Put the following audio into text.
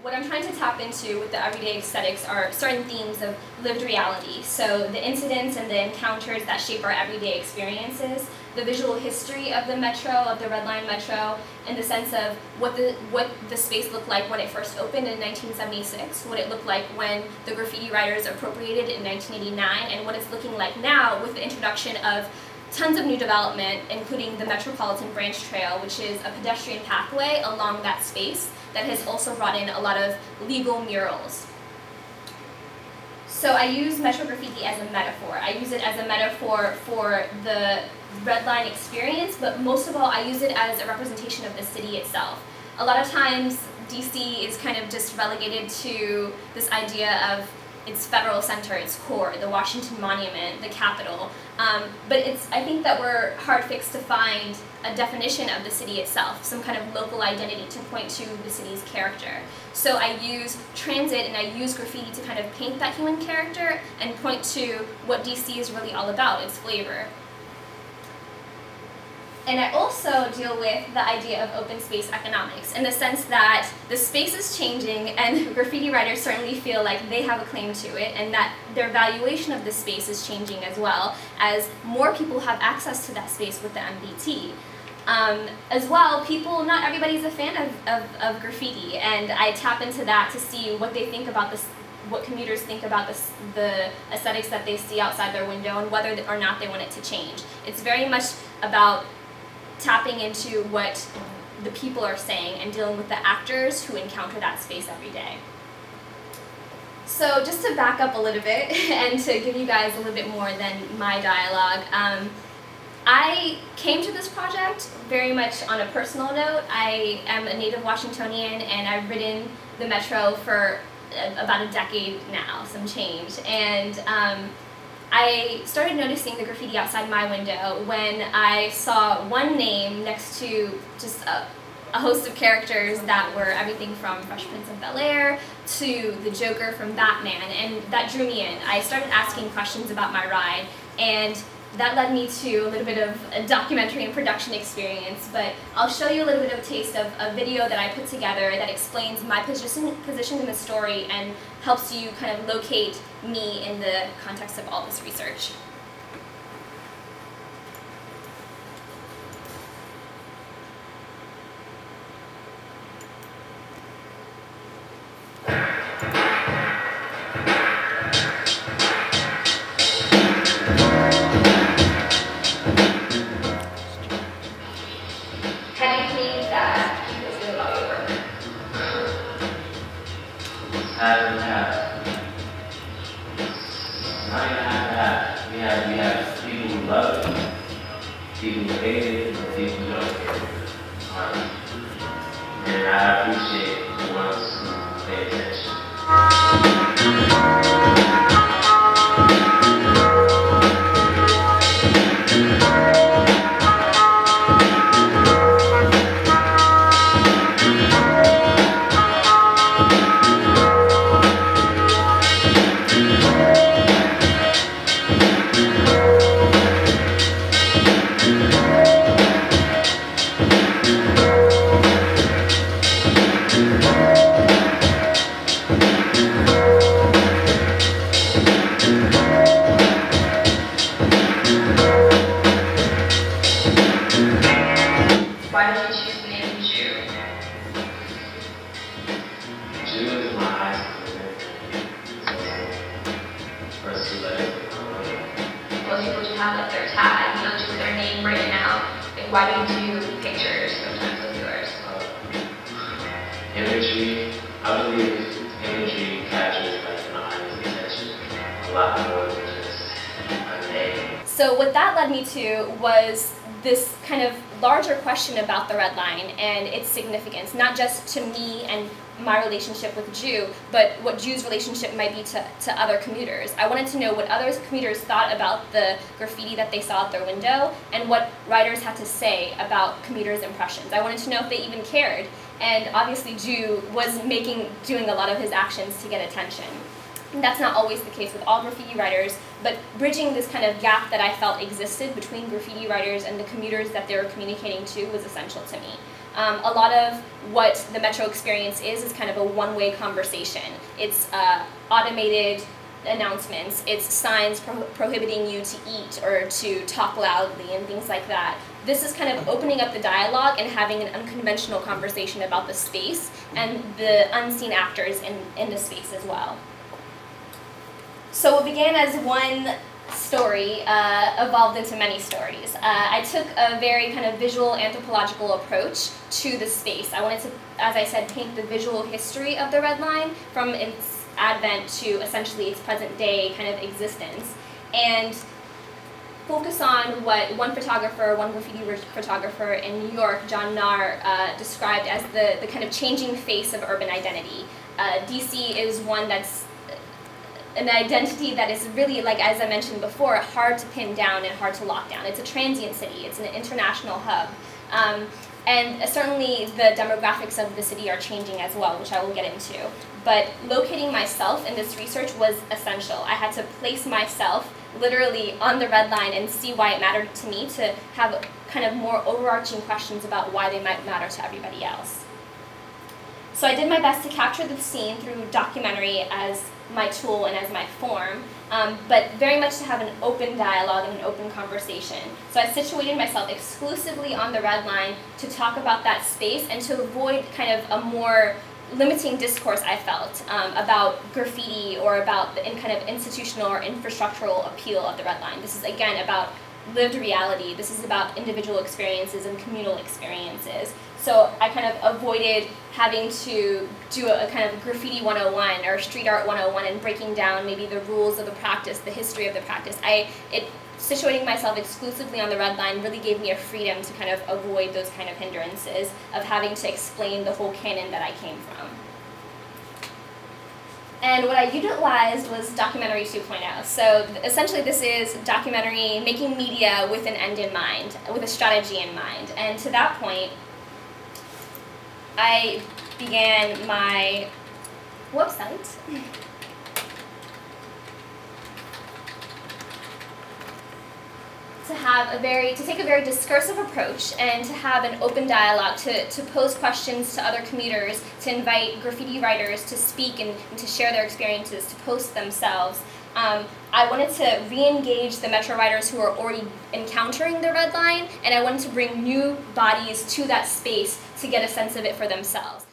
What I'm trying to tap into with the everyday aesthetics are certain themes of lived reality. So the incidents and the encounters that shape our everyday experiences, the visual history of the metro, of the Red Line metro, in the sense of what the space looked like when it first opened in 1976, what it looked like when the graffiti writers appropriated it in 1989, and what it's looking like now with the introduction of tons of new development, including the Metropolitan Branch Trail, which is a pedestrian pathway along that space that has also brought in a lot of legal murals. So I use Metro Graffiti as a metaphor. I use it as a metaphor for the Red Line experience, but most of all, I use it as a representation of the city itself. A lot of times, DC is kind of just relegated to this idea of its federal center, its core, the Washington Monument, the Capitol. But I think that we're hard-fixed to find a definition of the city itself, some kind of local identity to point to the city's character. So I use transit and I use graffiti to kind of paint that human character and point to what DC is really all about, its flavor. And I also deal with the idea of open space economics in the sense that the space is changing and graffiti writers certainly feel like they have a claim to it and that their valuation of the space is changing as well as more people have access to that space with the MBT. As well, not everybody's a fan of graffiti, and I tap into that to see what they think about this, what commuters think about the aesthetics that they see outside their window and whether or not they want it to change. It's very much about tapping into what the people are saying and dealing with the actors who encounter that space every day. So just to back up a little bit and to give you guys a little bit more than my dialogue, I came to this project very much on a personal note. I am a native Washingtonian and I've ridden the metro for about a decade now, some change. And I started noticing the graffiti outside my window when I saw one name next to just a host of characters that were everything from Fresh Prince of Bel-Air to the Joker from Batman, and that drew me in. I started asking questions about my ride, and that led me to a little bit of a documentary and production experience, but I'll show you a little bit of a taste of a video that I put together that explains my position in the story and helps you kind of locate me in the context of all this research. We have people who love it, people who hate it, and people who don't care. And I appreciate the ones who pay attention. Why did you choose the name Jew? Jew is my high school name. So, first two letters of my name. Most people just have like their tag, you know, just their name written out. Like, why do you do pictures sometimes of yours? Imagery, I believe imagery captures like an audience attention a lot more than just a name. So what that led me to was this kind of larger question about the Red Line and its significance, not just to me and my relationship with Jew, but what Jew's relationship might be to other commuters. I wanted to know what other commuters thought about the graffiti that they saw at their window and what writers had to say about commuters' impressions. I wanted to know if they even cared, and obviously Jew was doing a lot of his actions to get attention. And that's not always the case with all graffiti writers, but bridging this kind of gap that I felt existed between graffiti writers and the commuters that they were communicating to was essential to me. A lot of what the Metro experience is kind of a one-way conversation. It's automated announcements, it's signs prohibiting you to eat or to talk loudly and things like that. This is kind of opening up the dialogue and having an unconventional conversation about the space and the unseen actors in the space as well. So what began as one story evolved into many stories. I took a very kind of visual anthropological approach to the space. I wanted to, as I said, paint the visual history of the Red Line from its advent to essentially its present day kind of existence, and focus on what one graffiti photographer in New York, John Nahr, described as the kind of changing face of urban identity. DC is one that's an identity that is really, like as I mentioned before, hard to pin down and hard to lock down. It's a transient city, it's an international hub. And certainly the demographics of the city are changing as well, which I will get into. But locating myself in this research was essential. I had to place myself literally on the Red Line and see why it mattered to me, to have kind of more overarching questions about why they might matter to everybody else. So I did my best to capture the scene through documentary as my tool and as my form, but very much to have an open dialogue and an open conversation. So I situated myself exclusively on the Red Line to talk about that space and to avoid kind of a more limiting discourse I felt about graffiti or about the kind of institutional or infrastructural appeal of the Red Line. This is again about lived reality. This is about individual experiences and communal experiences. So I kind of avoided having to do a kind of graffiti 101 or street art 101 and breaking down maybe the rules of the practice, the history of the practice. Situating myself exclusively on the Red Line really gave me a freedom to kind of avoid those kind of hindrances of having to explain the whole canon that I came from. And what I utilized was documentary 2.0. So essentially this is documentary making media with an end in mind, with a strategy in mind. And to that point, I began my website. To take a very discursive approach and to have an open dialogue, to pose questions to other commuters, to invite graffiti writers to speak and to share their experiences, to post themselves. I wanted to re-engage the Metro writers who are already encountering the Red Line, and I wanted to bring new bodies to that space to get a sense of it for themselves.